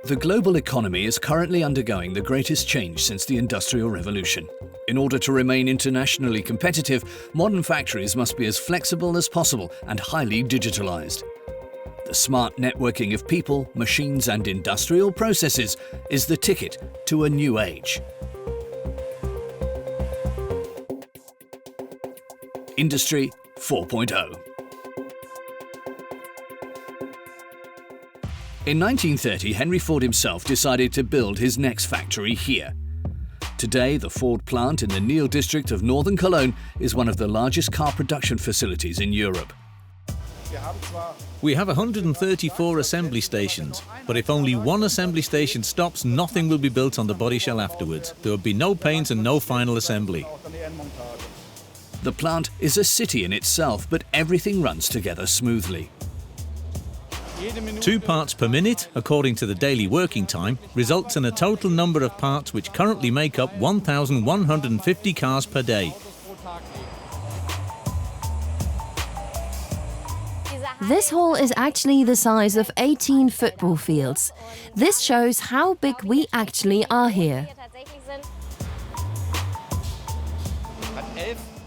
The global economy is currently undergoing the greatest change since the Industrial Revolution. In order to remain internationally competitive, modern factories must be as flexible as possible and highly digitalized. The smart networking of people, machines and industrial processes is the ticket to a new age. Industry 4.0. In 1930, Henry Ford himself decided to build his next factory here. Today, the Ford plant in the Niehl district of northern Cologne is one of the largest car production facilities in Europe. We have 134 assembly stations, but if only one assembly station stops, nothing will be built on the body shell afterwards. There will be no paint and no final assembly. The plant is a city in itself, but everything runs together smoothly. 2 parts per minute, according to the daily working time, results in a total number of parts which currently make up 1,150 cars per day. This hall is actually the size of 18 football fields. This shows how big we actually are here.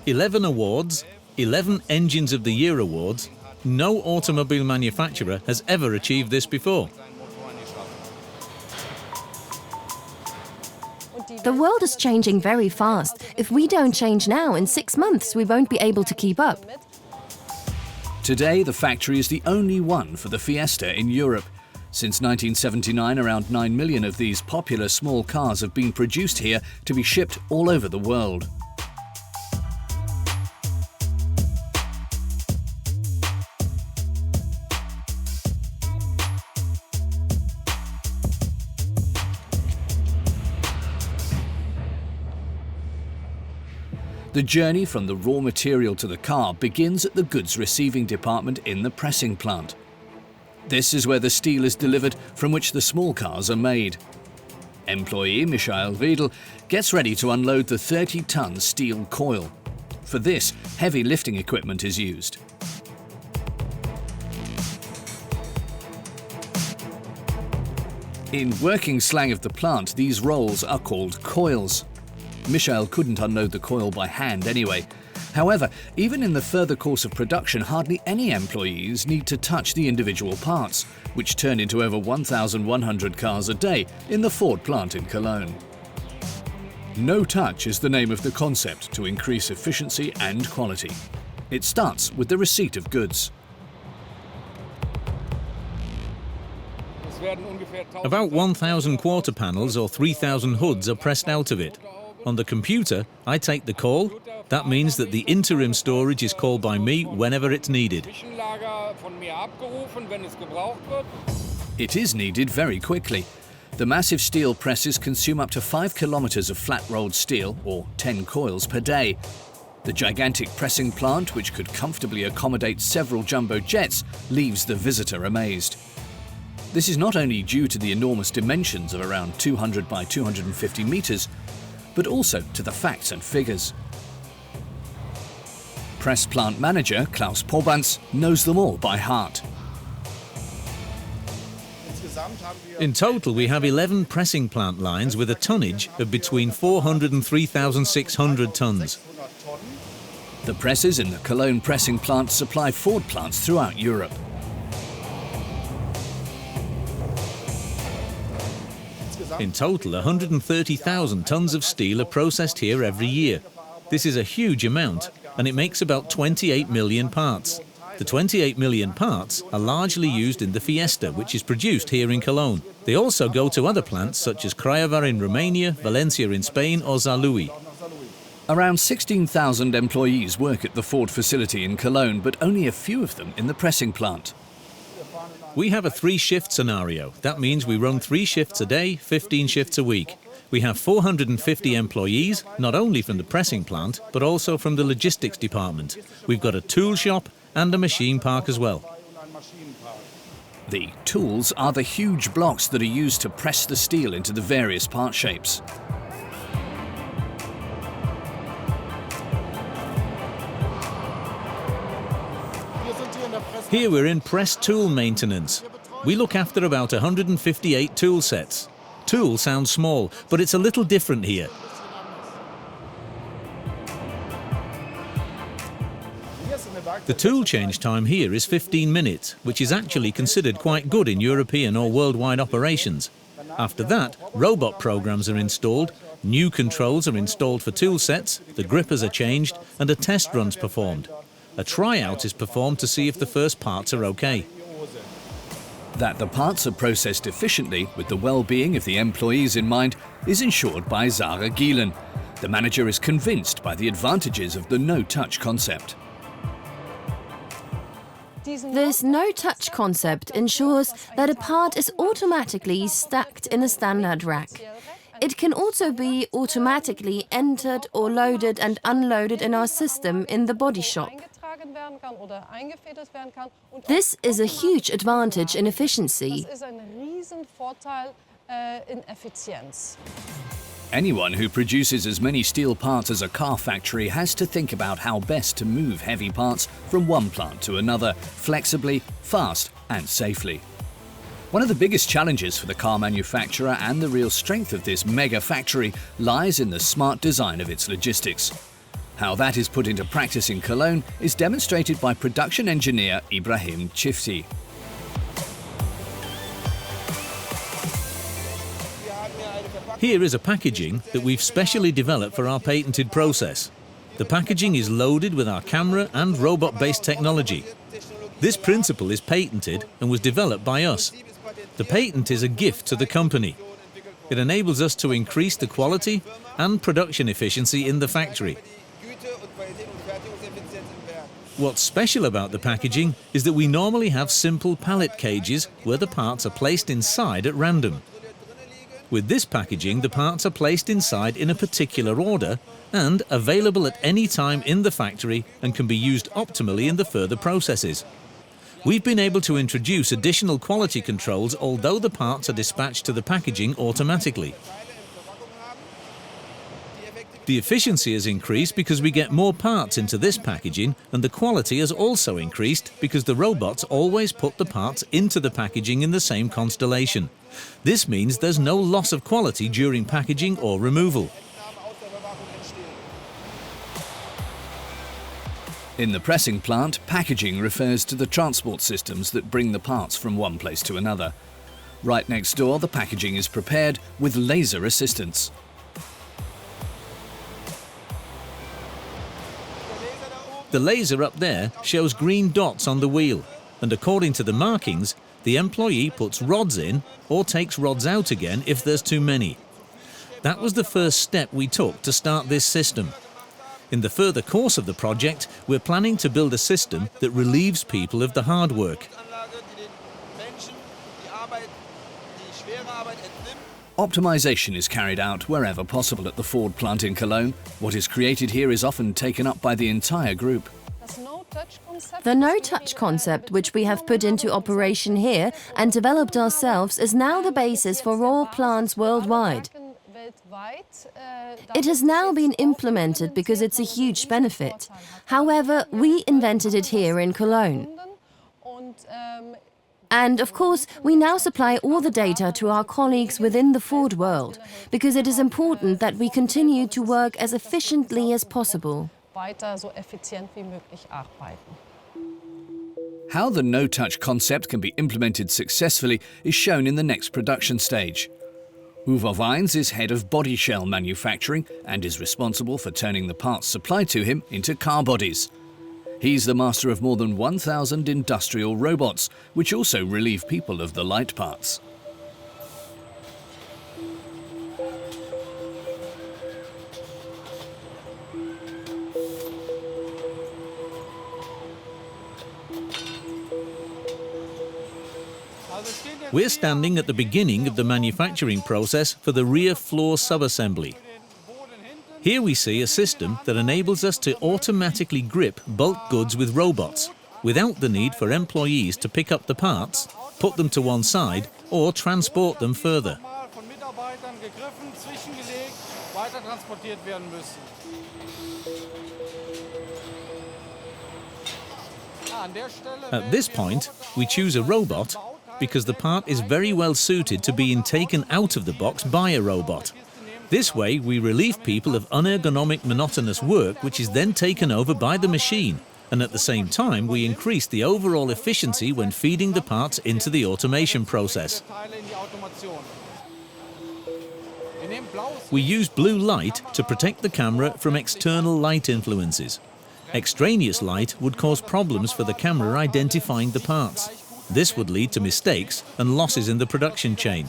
11 awards, 11 Engines of the Year awards. No automobile manufacturer has ever achieved this before. The world is changing very fast. If we don't change now, in 6 months we won't be able to keep up. Today, the factory is the only one for the Fiesta in Europe. Since 1979, around 9 million of these popular small cars have been produced here to be shipped all over the world. The journey from the raw material to the car begins at the goods receiving department in the pressing plant. This is where the steel is delivered from which the small cars are made. Employee Meyer Plant gets ready to unload the 30-ton steel coil. For this, heavy lifting equipment is used. In working slang of the plant, these rolls are called coils. Meyer couldn't unload the coil by hand anyway. However, even in the further course of production, hardly any employees need to touch the individual parts, which turn into over 1,100 cars a day in the Ford plant in Cologne. No touch is the name of the concept to increase efficiency and quality. It starts with the receipt of goods. About 1,000 quarter panels or 3,000 hoods are pressed out of it. On the computer, I take the call. That means that the interim storage is called by me whenever it's needed. It is needed very quickly. The massive steel presses consume up to 5 kilometers of flat-rolled steel, or 10 coils per day. The gigantic pressing plant, which could comfortably accommodate several jumbo jets, leaves the visitor amazed. This is not only due to the enormous dimensions of around 200 by 250 meters, but also to the facts and figures. Press plant manager Klaus Pobanz knows them all by heart. In total, we have 11 pressing plant lines with a tonnage of between 400 and 3,600 tons. The presses in the Cologne pressing plant supply Ford plants throughout Europe. In total, 130,000 tons of steel are processed here every year. This is a huge amount, and it makes about 28 million parts. The 28 million parts are largely used in the Fiesta, which is produced here in Cologne. They also go to other plants such as Craiova in Romania, Valencia in Spain or Saarlouis. Around 16,000 employees work at the Ford facility in Cologne, but only a few of them in the pressing plant. We have a 3-shift scenario. That means we run 3 shifts a day, 15 shifts a week. We have 450 employees, not only from the pressing plant, but also from the logistics department. We've got a tool shop and a machine park as well. The tools are the huge blocks that are used to press the steel into the various part shapes. Here we're in press tool maintenance. We look after about 158 tool sets. Tool sounds small, but it's a little different here. The tool change time here is 15 minutes, which is actually considered quite good in European or worldwide operations. After that, robot programs are installed, new controls are installed for tool sets, the grippers are changed, and a test run's performed. A tryout is performed to see if the first parts are okay. That the parts are processed efficiently with the well-being of the employees in mind is ensured by Sarah Gielen. The manager is convinced by the advantages of the no-touch concept. This no-touch concept ensures that a part is automatically stacked in a standard rack. It can also be automatically entered or loaded and unloaded in our system in the body shop. This is a huge advantage in efficiency. Anyone who produces as many steel parts as a car factory has to think about how best to move heavy parts from one plant to another flexibly, fast and safely. One of the biggest challenges for the car manufacturer and the real strength of this mega factory lies in the smart design of its logistics. How that is put into practice in Cologne is demonstrated by production engineer Ibrahim Chifti. Here is a packaging that we've specially developed for our patented process. The packaging is loaded with our camera and robot-based technology. This principle is patented and was developed by us. The patent is a gift to the company. It enables us to increase the quality and production efficiency in the factory. What's special about the packaging is that we normally have simple pallet cages where the parts are placed inside at random. With this packaging, the parts are placed inside in a particular order and available at any time in the factory and can be used optimally in the further processes. We've been able to introduce additional quality controls although the parts are dispatched to the packaging automatically. The efficiency has increased because we get more parts into this packaging, and the quality has also increased because the robots always put the parts into the packaging in the same constellation. This means there's no loss of quality during packaging or removal. In the pressing plant, packaging refers to the transport systems that bring the parts from one place to another. Right next door, the packaging is prepared with laser assistance. The laser up there shows green dots on the wheel, and according to the markings, the employee puts rods in or takes rods out again if there's too many. That was the first step we took to start this system. In the further course of the project, we're planning to build a system that relieves people of the hard work. Optimization is carried out wherever possible at the Ford plant in Cologne. What is created here is often taken up by the entire group. The no-touch concept, which we have put into operation here and developed ourselves, is now the basis for all plants worldwide. It has now been implemented because it's a huge benefit. However, we invented it here in Cologne. And of course, we now supply all the data to our colleagues within the Ford world, because it is important that we continue to work as efficiently as possible. How the no-touch concept can be implemented successfully is shown in the next production stage. Uwe Weins is head of body shell manufacturing and is responsible for turning the parts supplied to him into car bodies. He's the master of more than 1,000 industrial robots, which also relieve people of the light parts. We're standing at the beginning of the manufacturing process for the rear floor subassembly. Here we see a system that enables us to automatically grip bulk goods with robots, without the need for employees to pick up the parts, put them to one side, or transport them further. At this point, we choose a robot because the part is very well suited to being taken out of the box by a robot. This way, we relieve people of unergonomic, monotonous work, which is then taken over by the machine, and at the same time, we increase the overall efficiency when feeding the parts into the automation process. We use blue light to protect the camera from external light influences. Extraneous light would cause problems for the camera identifying the parts. This would lead to mistakes and losses in the production chain.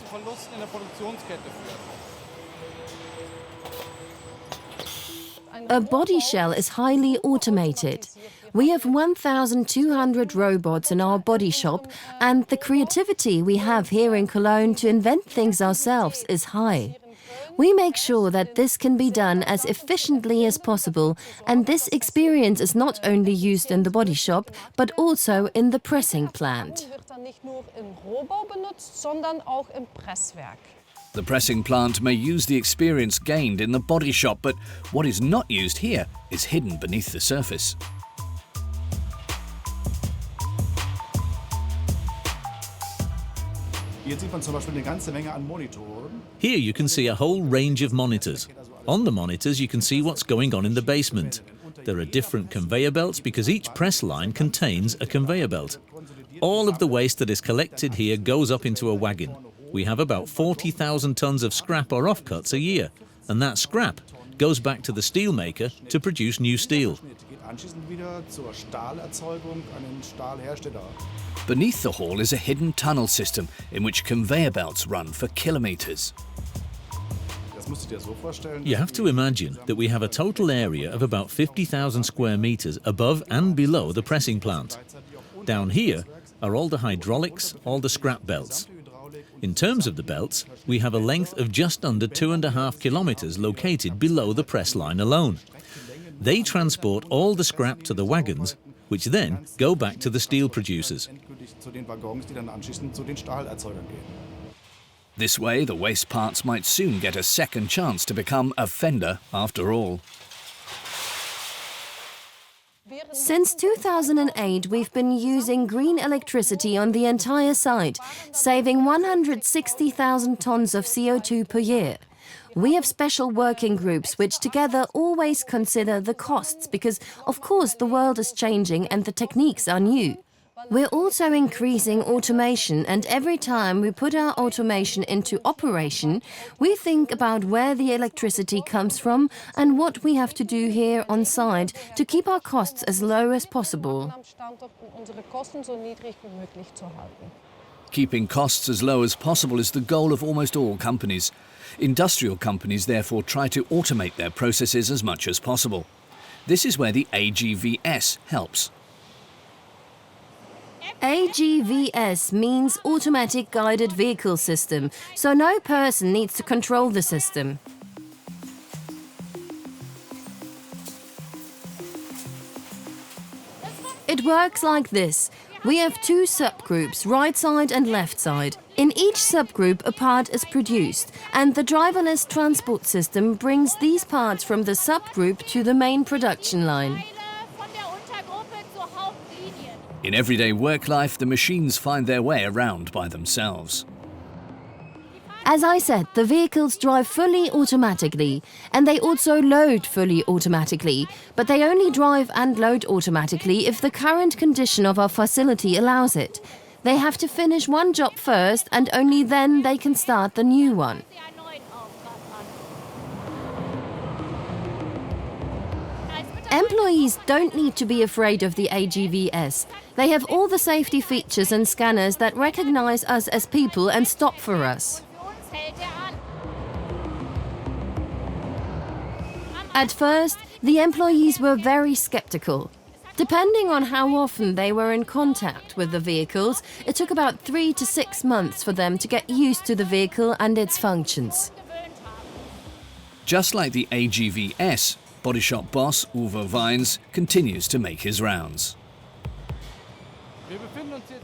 A body shell is highly automated. We have 1,200 robots in our body shop, and the creativity we have here in Cologne to invent things ourselves is high. We make sure that this can be done as efficiently as possible, and this experience is not only used in the body shop, but also in the pressing plant. The pressing plant may use the experience gained in the body shop, but what is not used here is hidden beneath the surface. Here you can see a whole range of monitors. On the monitors you can see what's going on in the basement. There are different conveyor belts because each press line contains a conveyor belt. All of the waste that is collected here goes up into a wagon. We have about 40,000 tons of scrap or offcuts a year, and that scrap goes back to the steel maker to produce new steel. Beneath the hall is a hidden tunnel system in which conveyor belts run for kilometers. You have to imagine that we have a total area of about 50,000 square meters above and below the pressing plant. Down here are all the hydraulics, all the scrap belts. In terms of the belts, we have a length of just under 2.5 kilometers located below the press line alone. They transport all the scrap to the wagons, which then go back to the steel producers. This way, the waste parts might soon get a second chance to become a fender after all. Since 2008, we've been using green electricity on the entire site, saving 160,000 tons of CO2 per year. We have special working groups which together always consider the costs because, of course, the world is changing and the techniques are new. We're also increasing automation, and every time we put our automation into operation, we think about where the electricity comes from and what we have to do here on site to keep our costs as low as possible. Keeping costs as low as possible is the goal of almost all companies. Industrial companies therefore try to automate their processes as much as possible. This is where the AGVS helps. AGVS means Automatic Guided Vehicle System, so no person needs to control the system. It works like this. We have two subgroups, right side and left side. In each subgroup, a part is produced, and the driverless transport system brings these parts from the subgroup to the main production line. In everyday work life, the machines find their way around by themselves. As I said, the vehicles drive fully automatically, and they also load fully automatically, but they only drive and load automatically if the current condition of our facility allows it. They have to finish one job first, and only then they can start the new one. Employees don't need to be afraid of the AGVS. They have all the safety features and scanners that recognize us as people and stop for us. At first, the employees were very skeptical. Depending on how often they were in contact with the vehicles, it took about 3 to 6 months for them to get used to the vehicle and its functions. Just like the AGVS, body shop boss Uwe Weins continues to make his rounds.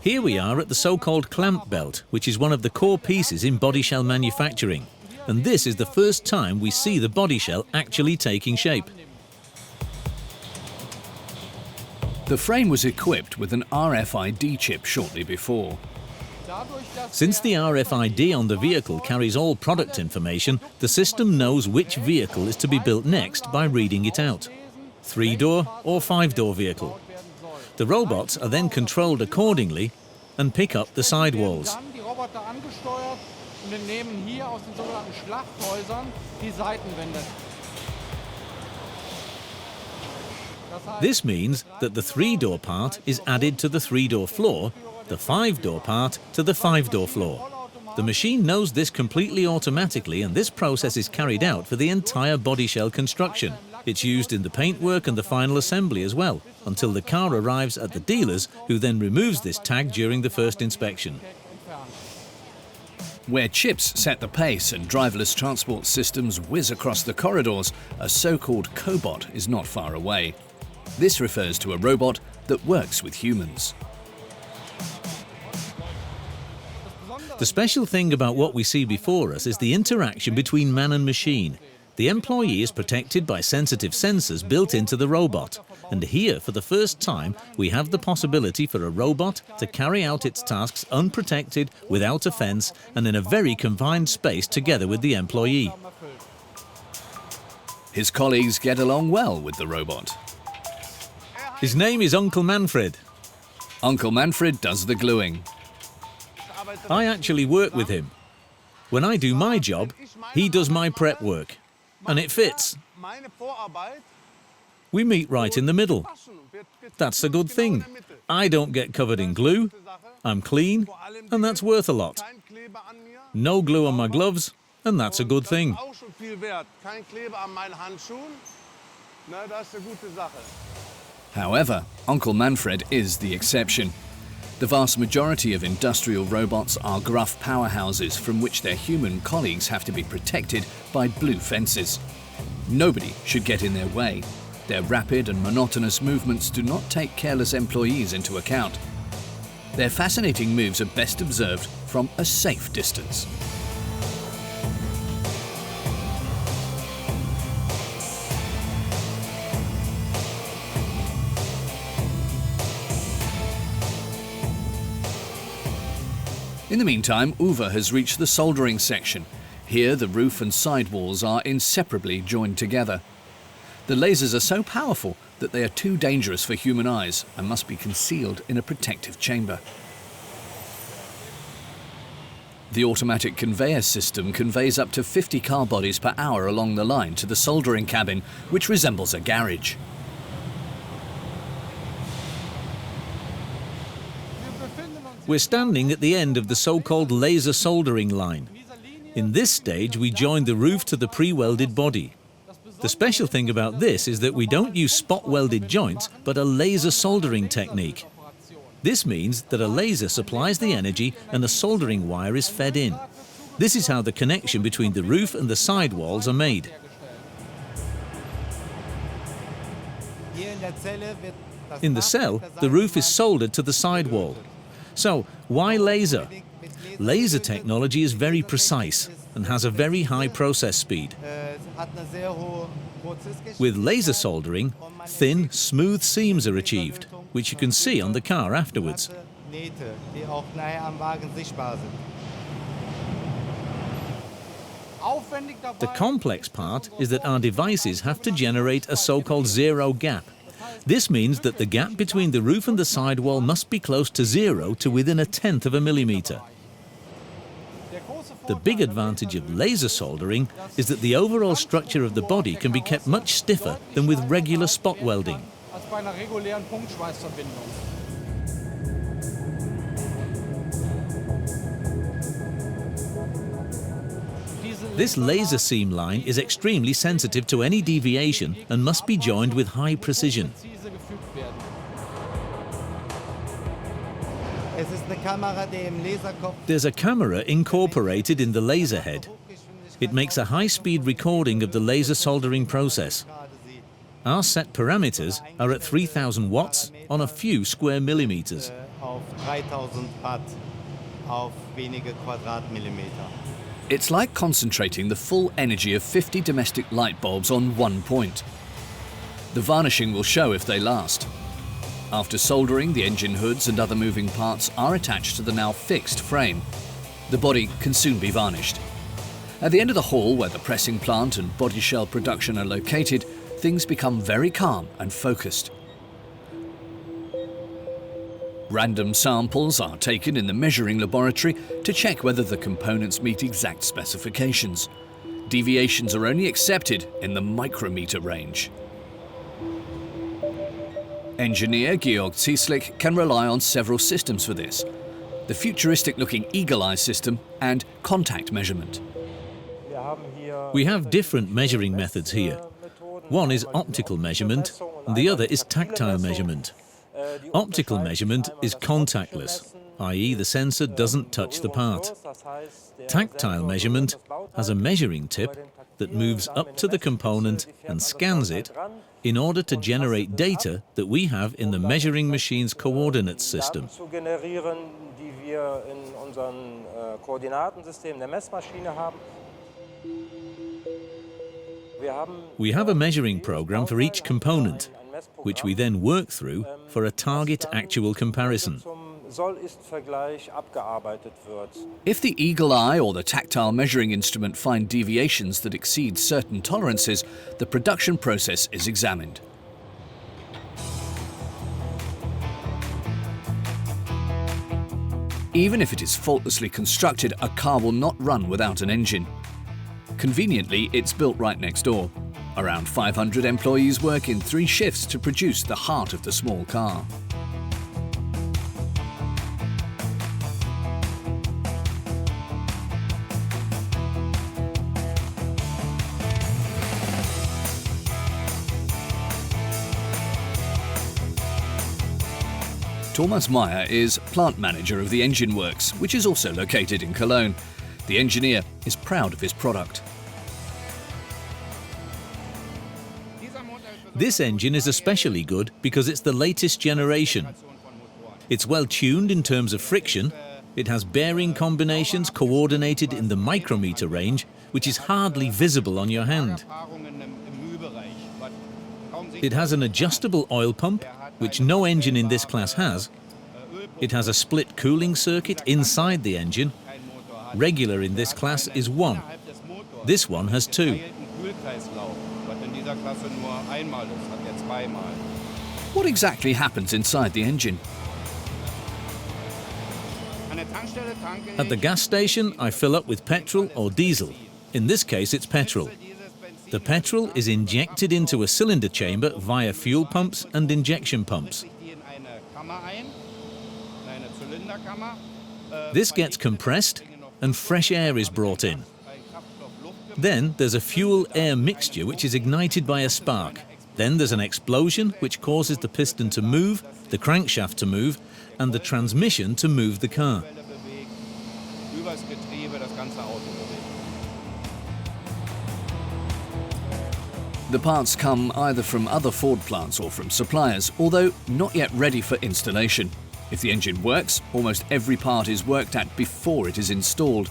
Here we are at the so-called clamp belt, which is one of the core pieces in body shell manufacturing. And this is the first time we see the body shell actually taking shape. The frame was equipped with an RFID chip shortly before. Since the RFID on the vehicle carries all product information, the system knows which vehicle is to be built next by reading it out. 3-door or 5-door vehicle. The robots are then controlled accordingly and pick up the sidewalls. This means that the 3-door part is added to the 3-door floor, the 5-door part to the 5-door floor. The machine knows this completely automatically, and this process is carried out for the entire body shell construction. It's used in the paintwork and the final assembly as well, until the car arrives at the dealers, who then removes this tag during the first inspection. Where chips set the pace and driverless transport systems whiz across the corridors, a so-called cobot is not far away. This refers to a robot that works with humans. The special thing about what we see before us is the interaction between man and machine. The employee is protected by sensitive sensors built into the robot. And here, for the first time, we have the possibility for a robot to carry out its tasks unprotected, without a fence, and in a very confined space together with the employee. His colleagues get along well with the robot. His name is Uncle Manfred. Uncle Manfred does the gluing. I actually work with him. When I do my job, he does my prep work. And it fits. We meet right in the middle. That's a good thing. I don't get covered in glue, I'm clean, and that's worth a lot. No glue on my gloves, and that's a good thing. However, Uncle Manfred is the exception. The vast majority of industrial robots are gruff powerhouses from which their human colleagues have to be protected by blue fences. Nobody should get in their way. Their rapid and monotonous movements do not take careless employees into account. Their fascinating moves are best observed from a safe distance. In the meantime, Uwe has reached the soldering section. Here, the roof and sidewalls are inseparably joined together. The lasers are so powerful that they are too dangerous for human eyes and must be concealed in a protective chamber. The automatic conveyor system conveys up to 50 car bodies per hour along the line to the soldering cabin, which resembles a garage. We're standing at the end of the so-called laser soldering line. In this stage, we join the roof to the pre-welded body. The special thing about this is that we don't use spot-welded joints, but a laser soldering technique. This means that a laser supplies the energy and a soldering wire is fed in. This is how the connection between the roof and the sidewalls are made. In the cell, the roof is soldered to the sidewall. So, why laser? Laser technology is very precise and has a very high process speed. With laser soldering, thin, smooth seams are achieved, which you can see on the car afterwards. The complex part is that our devices have to generate a so-called zero gap. This means that the gap between the roof and the sidewall must be close to zero to within 1/10 of a millimeter. The big advantage of laser soldering is that the overall structure of the body can be kept much stiffer than with regular spot welding. This laser seam line is extremely sensitive to any deviation and must be joined with high precision. There's a camera incorporated in the laser head. It makes a high-speed recording of the laser soldering process. Our set parameters are at 3000 watts on a few square millimeters. It's like concentrating the full energy of 50 domestic light bulbs on one point. The varnishing will show if they last. After soldering, the engine hoods and other moving parts are attached to the now fixed frame. The body can soon be varnished. At the end of the hall, where the pressing plant and body shell production are located, things become very calm and focused. Random samples are taken in the measuring laboratory to check whether the components meet exact specifications. Deviations are only accepted in the micrometer range. Engineer Georg Zieslik can rely on several systems for this: the futuristic-looking eagle-eye system and contact measurement. We have different measuring methods here. One is optical measurement, and the other is tactile measurement. Optical measurement is contactless, i.e. the sensor doesn't touch the part. Tactile measurement has a measuring tip that moves up to the component and scans it in order to generate data that we have in the measuring machine's coordinates system. We have a measuring program for each component, which we then work through for a target actual comparison. If the eagle eye or the tactile measuring instrument find deviations that exceed certain tolerances, the production process is examined. Even if it is faultlessly constructed, a car will not run without an engine. Conveniently, it's built right next door. Around 500 employees work in 3 shifts to produce the heart of the small car. Thomas Meyer is plant manager of the engine works, which is also located in Cologne. The engineer is proud of his product. This engine is especially good because it's the latest generation. It's well tuned in terms of friction. It has bearing combinations coordinated in the micrometer range, which is hardly visible on your hand. It has an adjustable oil pump, which no engine in this class has. It has a split cooling circuit inside the engine. Regular in this class is 1. This one has 2. What exactly happens inside the engine? At the gas station, I fill up with petrol or diesel. In this case, it's petrol. The petrol is injected into a cylinder chamber via fuel pumps and injection pumps. This gets compressed and fresh air is brought in. Then there's a fuel-air mixture which is ignited by a spark. Then there's an explosion which causes the piston to move, the crankshaft to move, and the transmission to move the car. The parts come either from other Ford plants or from suppliers, although not yet ready for installation. If the engine works, almost every part is worked at before it is installed.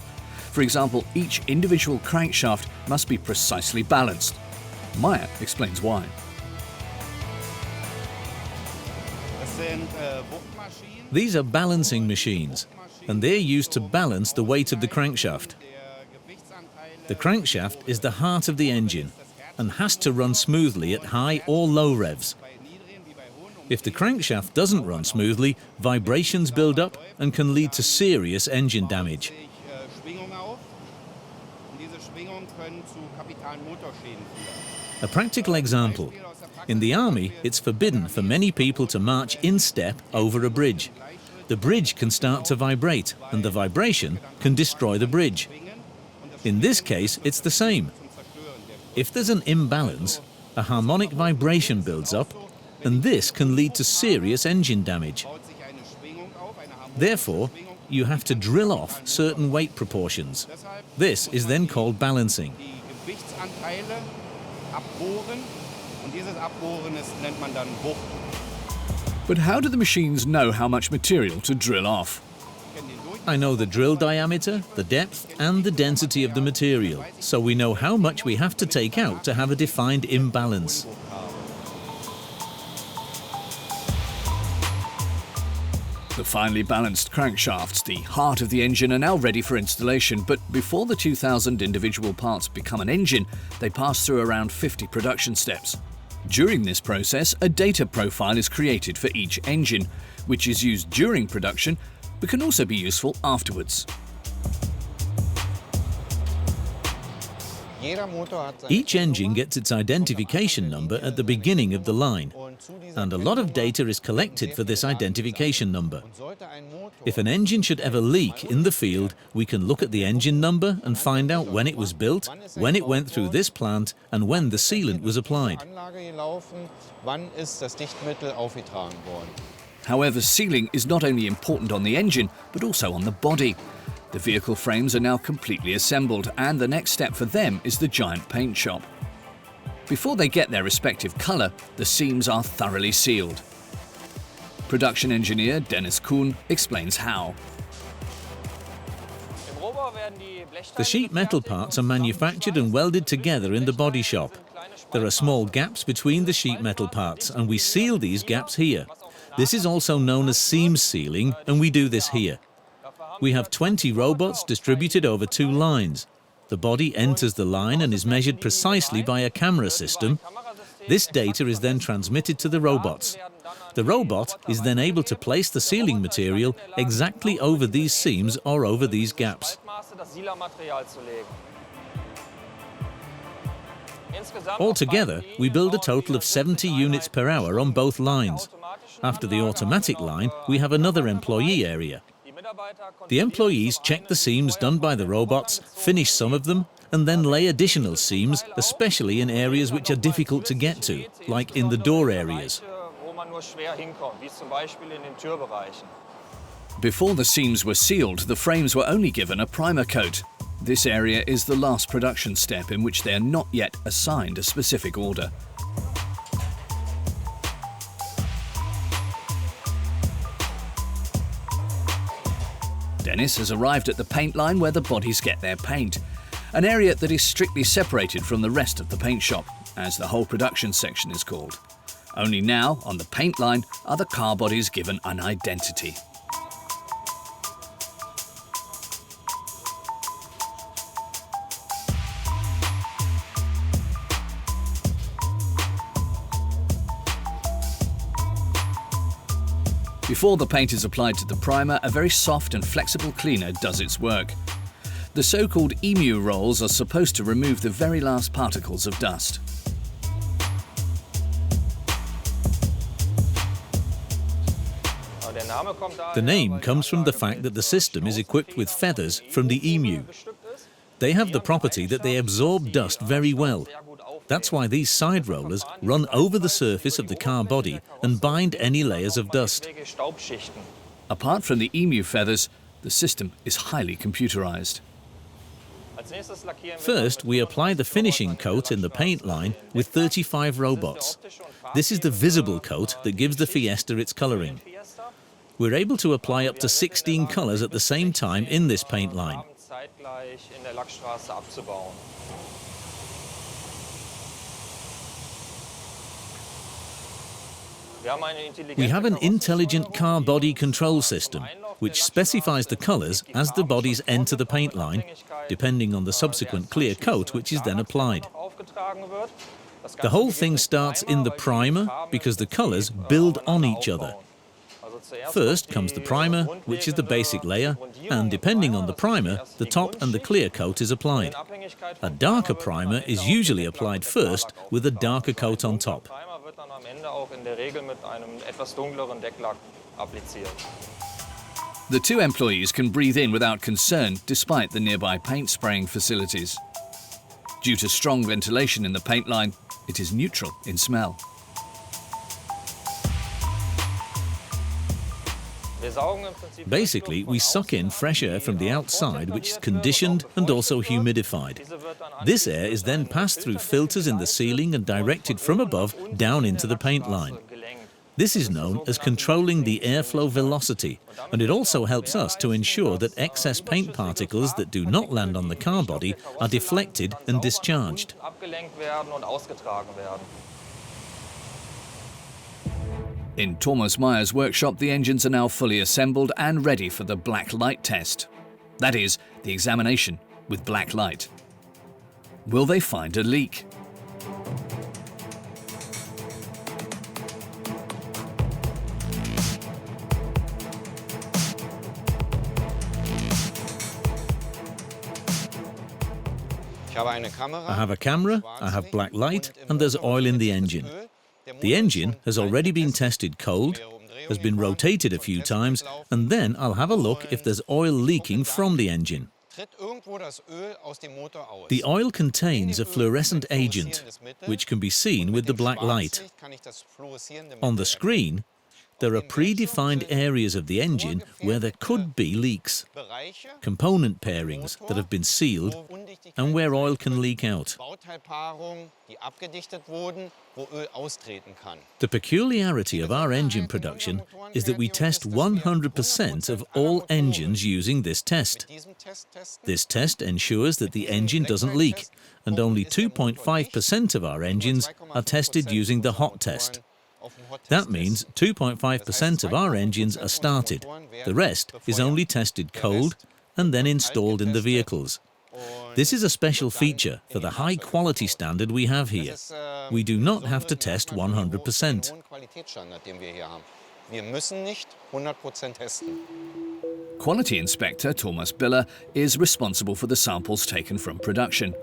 For example, each individual crankshaft must be precisely balanced. Meyer explains why. These are balancing machines, and they're used to balance the weight of the crankshaft. The crankshaft is the heart of the engine and has to run smoothly at high or low revs. If the crankshaft doesn't run smoothly, vibrations build up and can lead to serious engine damage. A practical example. In the army, it's forbidden for many people to march in step over a bridge. The bridge can start to vibrate, and the vibration can destroy the bridge. In this case, it's the same. If there's an imbalance, a harmonic vibration builds up, and this can lead to serious engine damage. Therefore, you have to drill off certain weight proportions. This is then called balancing. But how do the machines know how much material to drill off? I know the drill diameter, the depth, and the density of the material, so we know how much we have to take out to have a defined imbalance. The finely balanced crankshafts, the heart of the engine, are now ready for installation, but before the 2,000 individual parts become an engine, they pass through around 50 production steps. During this process, a data profile is created for each engine, which is used during production, but can also be useful afterwards. Each engine gets its identification number at the beginning of the line, and a lot of data is collected for this identification number. If an engine should ever leak in the field, we can look at the engine number and find out when it was built, when it went through this plant, and when the sealant was applied. However, sealing is not only important on the engine, but also on the body. The vehicle frames are now completely assembled, and the next step for them is the giant paint shop. Before they get their respective colour, the seams are thoroughly sealed. Production engineer Dennis Kuhn explains how. The sheet metal parts are manufactured and welded together in the body shop. There are small gaps between the sheet metal parts, and we seal these gaps here. This is also known as seam sealing, and we do this here. We have 20 robots distributed over 2 lines. The body enters the line and is measured precisely by a camera system. This data is then transmitted to the robots. The robot is then able to place the sealing material exactly over these seams or over these gaps. Altogether, we build a total of 70 units per hour on both lines. After the automatic line, we have another employee area. The employees check the seams done by the robots, finish some of them, and then lay additional seams, especially in areas which are difficult to get to, like in the door areas. Before the seams were sealed, the frames were only given a primer coat. This area is the last production step in which they are not yet assigned a specific order. Dennis has arrived at the paint line where the bodies get their paint, an area that is strictly separated from the rest of the paint shop, as the whole production section is called. Only now, on the paint line, are the car bodies given an identity. Before the paint is applied to the primer, a very soft and flexible cleaner does its work. The so-called EMU rolls are supposed to remove the very last particles of dust. The name comes from the fact that the system is equipped with feathers from the EMU. They have the property that they absorb dust very well. That's why these side rollers run over the surface of the car body and bind any layers of dust. Apart from the EMU feathers, the system is highly computerized. First, we apply the finishing coat in the paint line with 35 robots. This is the visible coat that gives the Fiesta its coloring. We're able to apply up to 16 colors at the same time in this paint line. We have an intelligent car body control system, which specifies the colors as the bodies enter the paint line, depending on the subsequent clear coat which is then applied. The whole thing starts in the primer because the colors build on each other. First comes the primer, which is the basic layer, and depending on the primer, the top and the clear coat is applied. A darker primer is usually applied first with a darker coat on top. The 2 employees can breathe in without concern despite the nearby paint spraying facilities. Due to strong ventilation in the paint line, it is neutral in smell. Basically, we suck in fresh air from the outside, which is conditioned and also humidified. This air is then passed through filters in the ceiling and directed from above down into the paint line. This is known as controlling the airflow velocity, and it also helps us to ensure that excess paint particles that do not land on the car body are deflected and discharged. In Thomas Meyer's workshop, the engines are now fully assembled and ready for the black light test. That is, the examination with black light. Will they find a leak? I have a camera, I have black light, and there's oil in the engine. The engine has already been tested cold, has been rotated a few times, and then I'll have a look if there's oil leaking from the engine. The oil contains a fluorescent agent, which can be seen with the black light. On the screen, there are predefined areas of the engine where there could be leaks, component pairings that have been sealed, and where oil can leak out. The peculiarity of our engine production is that we test 100% of all engines using this test. This test ensures that the engine doesn't leak, and only 2.5% of our engines are tested using the hot test. That means 2.5% of our engines are started. The rest is only tested cold and then installed in the vehicles. This is a special feature for the high quality standard we have here. We do not have to test 100%. Quality inspector Thomas Biller is responsible for the samples taken from production.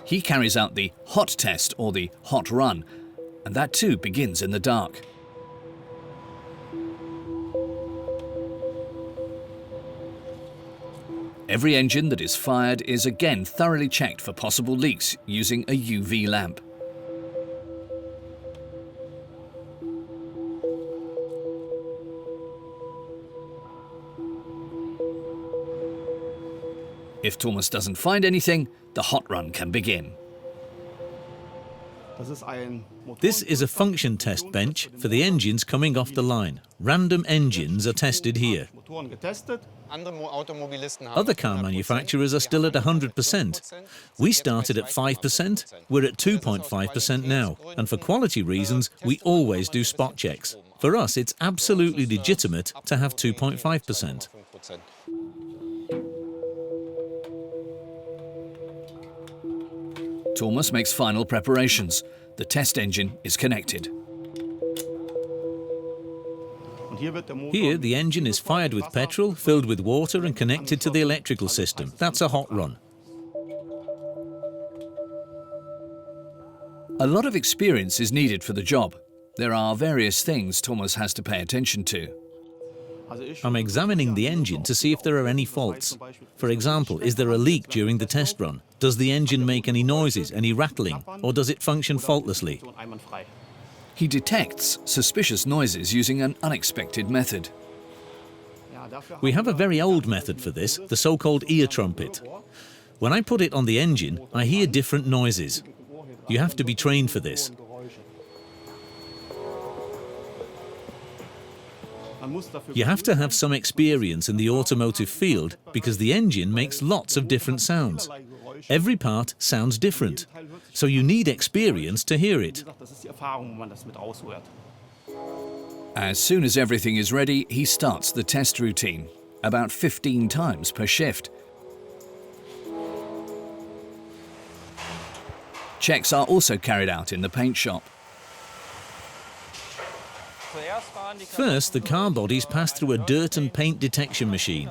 He carries out the hot test or the hot run, and that too begins in the dark. Every engine that is fired is again thoroughly checked for possible leaks using a UV lamp. If Thomas doesn't find anything, the hot run can begin. This is a function test bench for the engines coming off the line. Random engines are tested here. Other car manufacturers are still at 100%. We started at 5%, we're at 2.5% now, and for quality reasons, we always do spot checks. For us, it's absolutely legitimate to have 2.5%. Thomas makes final preparations. The test engine is connected. Here, the engine is fired with petrol, filled with water and connected to the electrical system. That's a hot run. A lot of experience is needed for the job. There are various things Thomas has to pay attention to. I'm examining the engine to see if there are any faults. For example, is there a leak during the test run? Does the engine make any noises, any rattling, or does it function faultlessly? He detects suspicious noises using an unexpected method. We have a very old method for this, the so-called ear trumpet. When I put it on the engine, I hear different noises. You have to be trained for this. You have to have some experience in the automotive field because the engine makes lots of different sounds. Every part sounds different, so you need experience to hear it. As soon as everything is ready, he starts the test routine, about 15 times per shift. Checks are also carried out in the paint shop. First, the car bodies pass through a dirt and paint detection machine.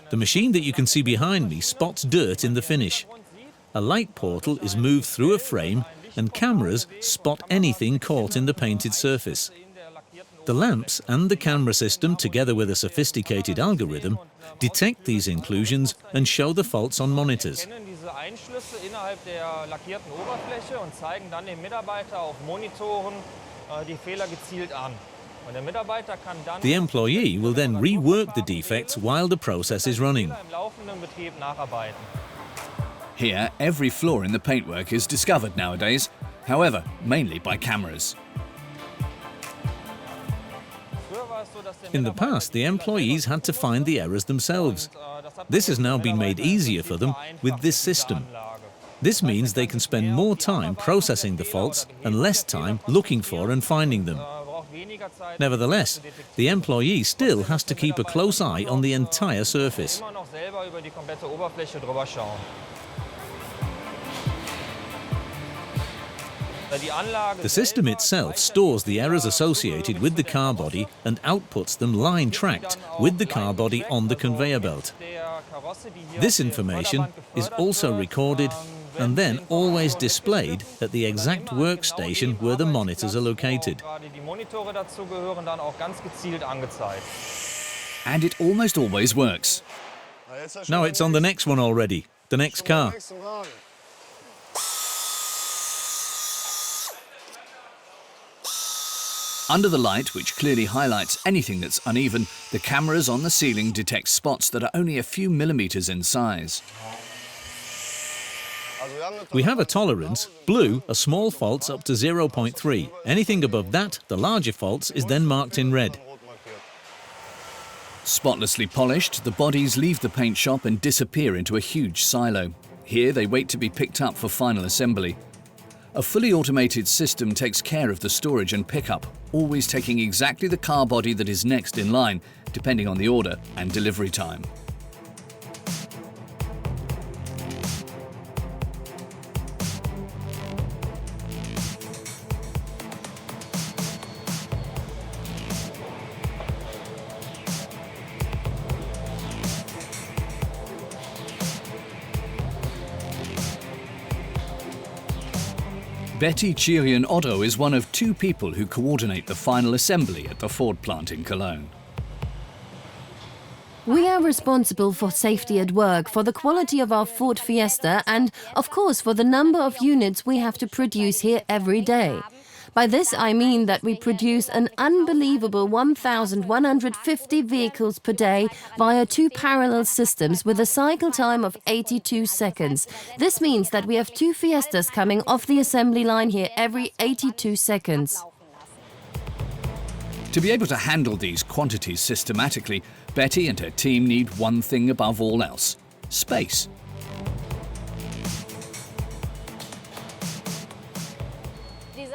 The machine that you can see behind me spots dirt in the finish. A light portal is moved through a frame and cameras spot anything caught in the painted surface. The lamps and the camera system, together with a sophisticated algorithm, detect these inclusions and show the faults on monitors. The employee will then rework the defects while the process is running. Here, every flaw in the paintwork is discovered nowadays, however, mainly by cameras. In the past, the employees had to find the errors themselves. This has now been made easier for them with this system. This means they can spend more time processing the faults and less time looking for and finding them. Nevertheless, the employee still has to keep a close eye on the entire surface. The system itself stores the errors associated with the car body and outputs them line-tracked with the car body on the conveyor belt. This information is also recorded and then always displayed at the exact workstation where the monitors are located. And it almost always works. Now it's on the next one already, the next car. Under the light, which clearly highlights anything that's uneven, the cameras on the ceiling detect spots that are only a few millimeters in size. We have a tolerance. Blue are small faults up to 0.3. Anything above that, the larger faults, is then marked in red. Spotlessly polished, the bodies leave the paint shop and disappear into a huge silo. Here they wait to be picked up for final assembly. A fully automated system takes care of the storage and pickup, always taking exactly the car body that is next in line, depending on the order and delivery time. Betty Otto is one of two people who coordinate the final assembly at the Ford plant in Cologne. We are responsible for safety at work, for the quality of our Ford Fiesta and, of course, for the number of units we have to produce here every day. By this I mean that we produce an unbelievable 1,150 vehicles per day via two parallel systems with a cycle time of 82 seconds. This means that we have two Fiestas coming off the assembly line here every 82 seconds. To be able to handle these quantities systematically, Betty and her team need one thing above all else: space.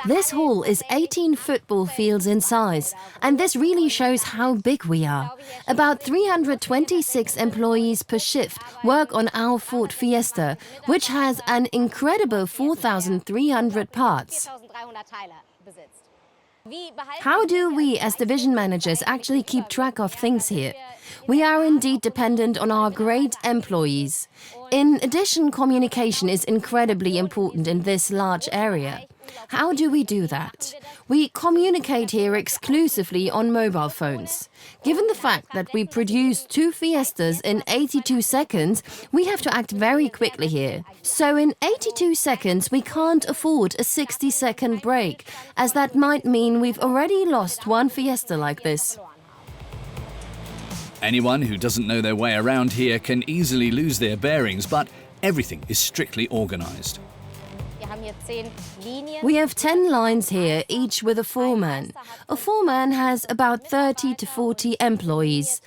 This hall is 18 football fields in size, and this really shows how big we are. About 326 employees per shift work on our Ford Fiesta, which has an incredible 4,300 parts. How do we, as division managers, actually keep track of things here? We are indeed dependent on our great employees. In addition, communication is incredibly important in this large area. How do we do that? We communicate here exclusively on mobile phones. Given the fact that we produce two Fiestas in 82 seconds, we have to act very quickly here. So in 82 seconds, we can't afford a 60-second break, as that might mean we've already lost one Fiesta like this. Anyone who doesn't know their way around here can easily lose their bearings, but everything is strictly organized. We have 10 lines here, each with a foreman. A foreman has about 30 to 40 employees.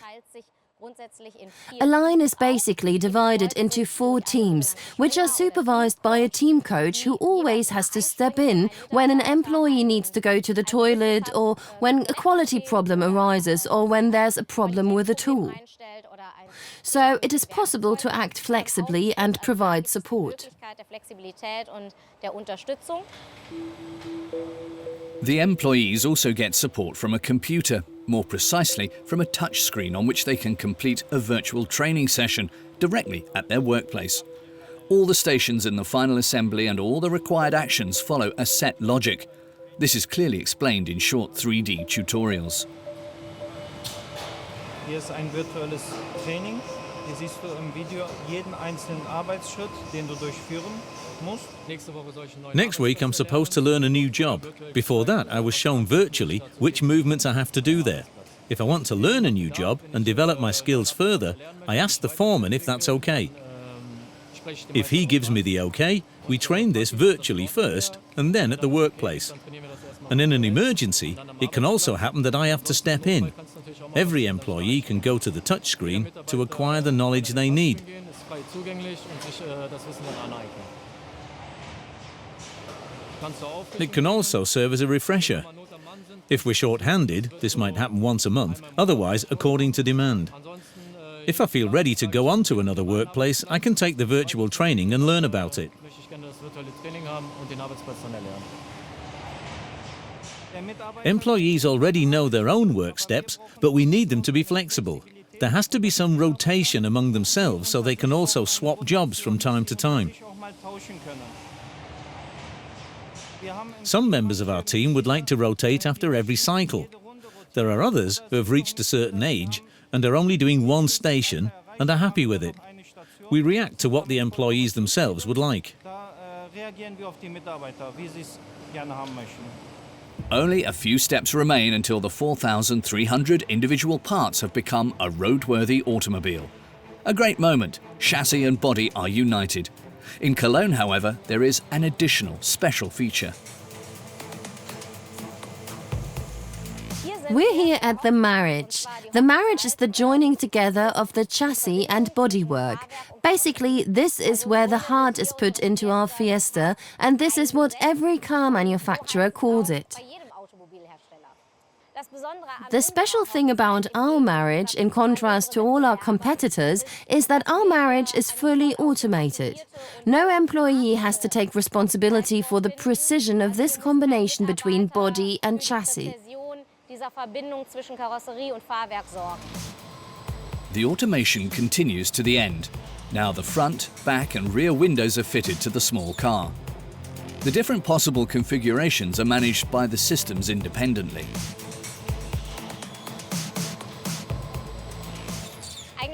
A line is basically divided into 4 teams, which are supervised by a team coach who always has to step in when an employee needs to go to the toilet, or when a quality problem arises, or when there's a problem with a tool. So it is possible to act flexibly and provide support. The employees also get support from a computer, more precisely from a touch screen on which they can complete a virtual training session directly at their workplace. All the stations in the final assembly and all the required actions follow a set logic. This is clearly explained in short 3D tutorials. Hier ist ein virtuelles Training. Hier siehst du im Video jeden einzelnen Arbeitsschritt, den du durchführen musst. Next week I'm supposed to learn a new job. Before that I was shown virtually which movements I have to do there. If I want to learn a new job and develop my skills further, I ask the foreman if that's okay. If he gives me the okay, we train this virtually first and then at the workplace. And in an emergency, it can also happen that I have to step in. Every employee can go to the touchscreen to acquire the knowledge they need. It can also serve as a refresher. If we're short-handed, this might happen once a month, otherwise according to demand. If I feel ready to go on to another workplace, I can take the virtual training and learn about it. Employees already know their own work steps, but we need them to be flexible. There has to be some rotation among themselves so they can also swap jobs from time to time. Some members of our team would like to rotate after every cycle. There are others who have reached a certain age and are only doing one station and are happy with it. We react to what the employees themselves would like. Only a few steps remain until the 4,300 individual parts have become a roadworthy automobile. A great moment. Chassis and body are united. In Cologne, however, there is an additional special feature. We're here at the marriage. The marriage is the joining together of the chassis and bodywork. Basically, this is where the heart is put into our Fiesta, and this is what every car manufacturer calls it. The special thing about our marriage, in contrast to all our competitors, is that our marriage is fully automated. No employee has to take responsibility for the precision of this combination between body and chassis. The automation continues to the end. Now the front, back and rear windows are fitted to the small car. The different possible configurations are managed by the systems independently.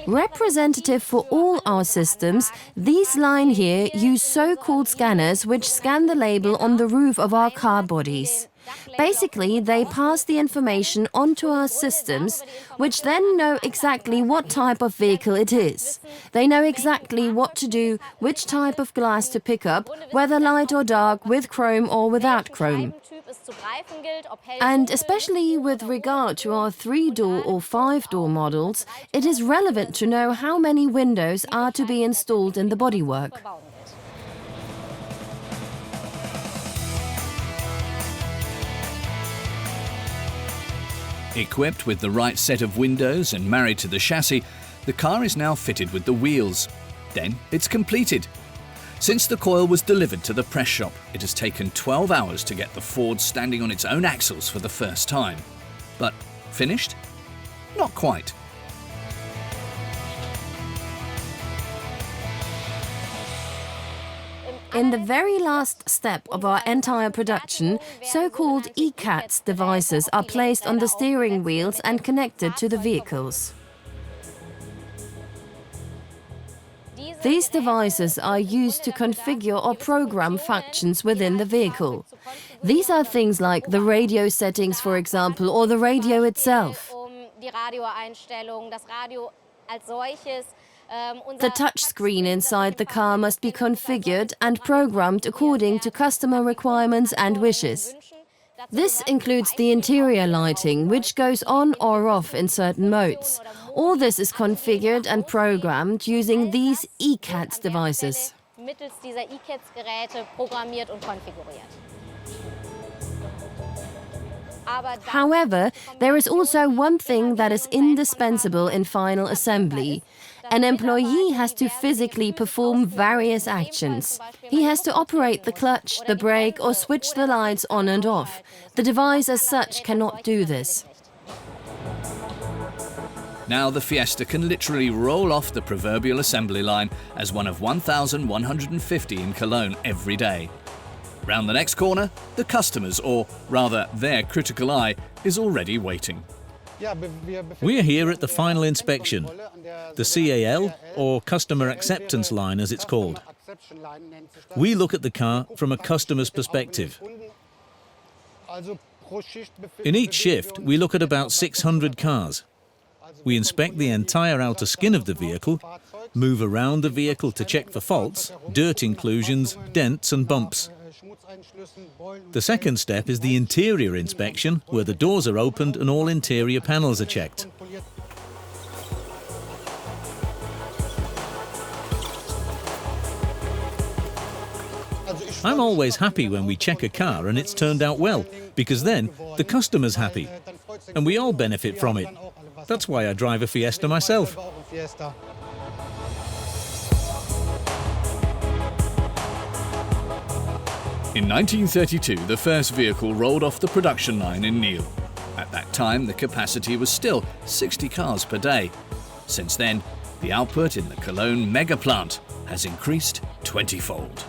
Representative for all our systems, these line here use so-called scanners which scan the label on the roof of our car bodies. Basically, they pass the information onto our systems, which then know exactly what type of vehicle it is. They know exactly what to do, which type of glass to pick up, whether light or dark, with chrome or without chrome. And especially with regard to our 3-door or 5-door models, it is relevant to know how many windows are to be installed in the bodywork. Equipped with the right set of windows and married to the chassis, the car is now fitted with the wheels. Then it's completed. Since the coil was delivered to the press shop, it has taken 12 hours to get the Ford standing on its own axles for the first time. But finished? Not quite. In the very last step of our entire production, so-called ECATS devices are placed on the steering wheels and connected to the vehicles. These devices are used to configure or program functions within the vehicle. These are things like the radio settings, for example, or the radio itself. The touchscreen inside the car must be configured and programmed according to customer requirements and wishes. This includes the interior lighting, which goes on or off in certain modes. All this is configured and programmed using these ECATS devices. However, there is also one thing that is indispensable in final assembly. An employee has to physically perform various actions. He has to operate the clutch, the brake, or switch the lights on and off. The device as such cannot do this. Now the Fiesta can literally roll off the proverbial assembly line as one of 1,150 in Cologne every day. Round the next corner, the customers, or rather their critical eye, is already waiting. We're here at the final inspection, the CAL, or Customer Acceptance Line as it's called. We look at the car from a customer's perspective. In each shift, we look at about 600 cars. We inspect the entire outer skin of the vehicle, move around the vehicle to check for faults, dirt inclusions, dents and bumps. The second step is the interior inspection, where the doors are opened and all interior panels are checked. I'm always happy when we check a car and it's turned out well, because then the customer's happy, and we all benefit from it. That's why I drive a Fiesta myself. In 1932, the first vehicle rolled off the production line in Niehl. At that time, the capacity was still 60 cars per day. Since then, the output in the Cologne mega plant has increased 20-fold.